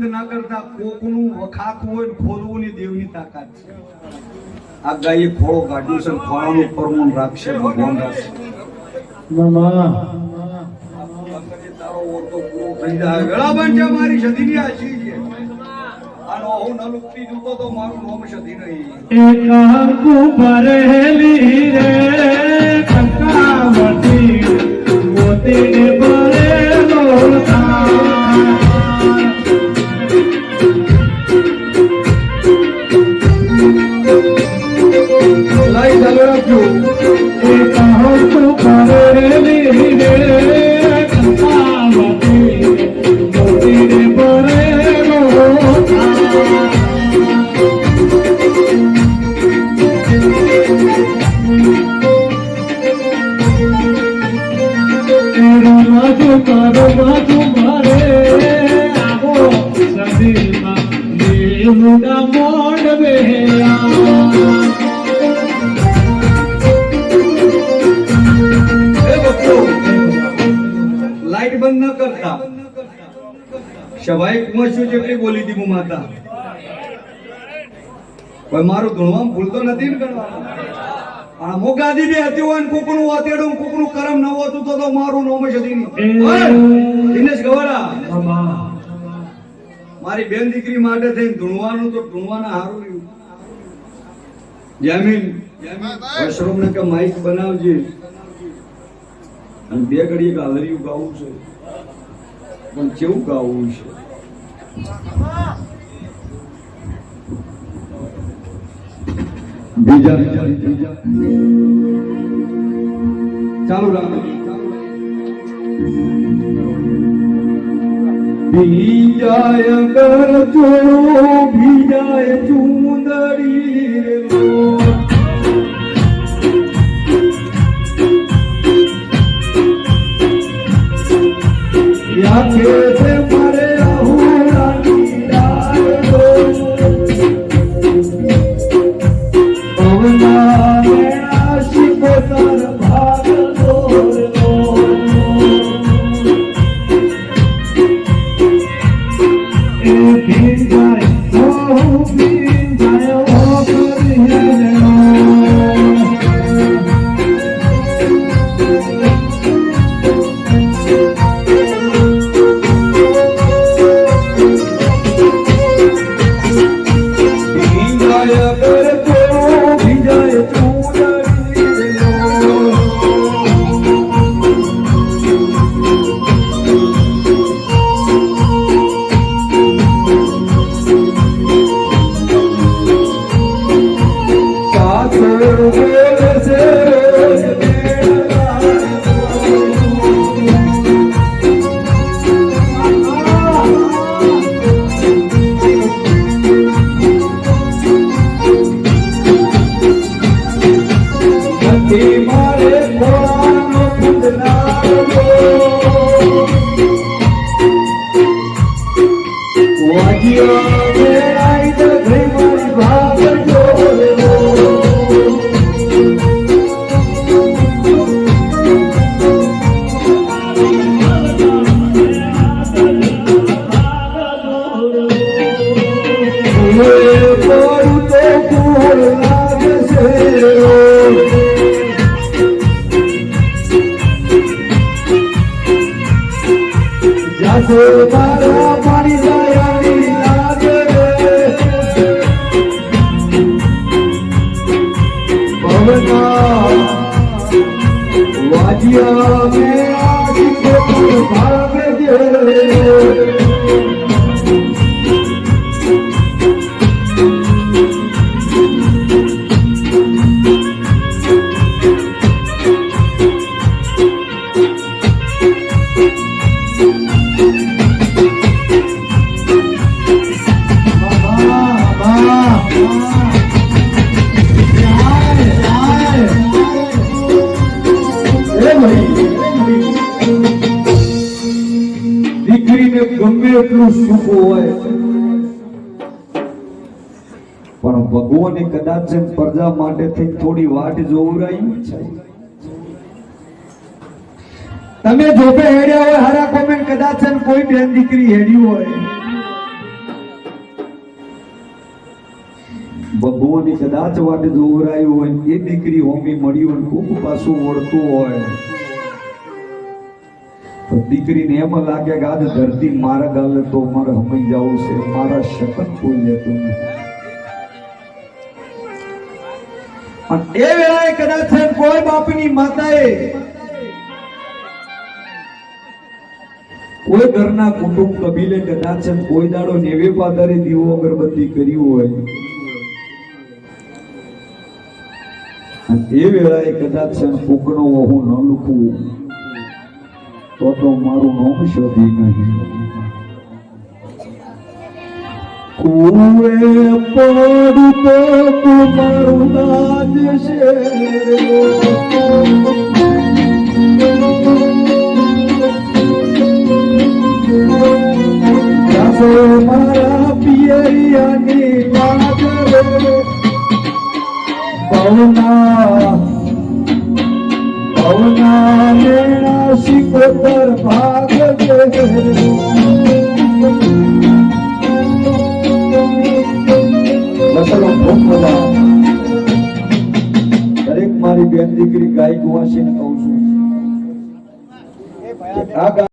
બંધ ના કરતા કોકનું વખાખવું હોય ને ખોલવું ની દેવની તાકાત છે. આ ગાયે ખોળો કાઢ્યું છે, ખોળાનું પરમું રાખશે, ભગવાન રાખશે. મામા તારો ઓરતો પૂરો થઈ જાય. વેળાબંધ છે મારી સદીની આશી છે. આનો હું ન લુકતી જુતો તો મારું નામ સદી નહીં. એક આંખો ભરેલી રે કંકાવતી મોતીને ભરેલો લાઈ ચાલુ રાખજો. એક આંખો ભરેલી રે કંકાવતી મોતીને ભરેલો બાજુ મારે આવો સદીમાં દેવના મોડ લાઈટ બંધ ન કરતા. સવાઈ કુંવર જેટલી બોલી હતી હું માતા. કોઈ મારું ધૂણવામાં ભૂલતો નથી ને કરવાનું. આ મોગા દીદી હતી હોય ને કોકનું વાતેડું કોકનું કરમ ન હોતું તો મારું નામ જ હતી નહીં. દિનેશ ગવાડા મારી બેન દીકરી માટે થઈને ધૂણવાનું તો ધૂણવાના હારું રહ્યું. જમીન વશરૂમ ને કે માઈક બનાવજે અને બે ઘડી ગાલરિયું ગાવું છે, પણ કેવું ગાવું છે. બીજા ચાલુ રાખો. ભીજાય કરજો ભીજાય ચુંદડી રે યાકે છે મારે આહુરાની ડાળો પવના મેળા શિકોતર ભાગ દોરલો એ ભીંજાય ઓ ભીંજાય ઓ ગમે એટલું સુખ હોય પણ ભગવાને કદાચ પ્રજા માટે થોડી વાટ જોવરાઈ છે. તમે જોબે હેડ્યા હોય હારા કોમેન્ટ કદાચ કોઈ બેન દીકરી હેડ્યું હોય ભગવાનની કદાચ વાટે દોરાયું હોય ને એ દીકરી હોમી મળી હોય ને કોક પાછું ઓળતું હોય તો દીકરીને એમ લાગે કે આજે ધરતી મારા ગાલે તો મારે હમી જવું છે, મારા શકન કોઈ લેતું નથી. અને એ વેળાએ કદાચ કોઈ બાપની માતાએ કોઈ ઘરના કુટુંબ કબીલે કદાચ કોઈ દાડો નેવે પાદરે દીવો અગરબત્તી કર્યું હોય અને એ વેળાએ કદાચ ફૂકણો હું ન લૂકું તો મારું નામ શોધી નહીં. કુએ પડું તો મારું નાજ છે, મારા પિયરિયાની લાજ રે, પવના મેણા શિકોતર ભાગ દરેક મારી બેન દીકરી ગાય ગુવાસીને કહું છું કે આ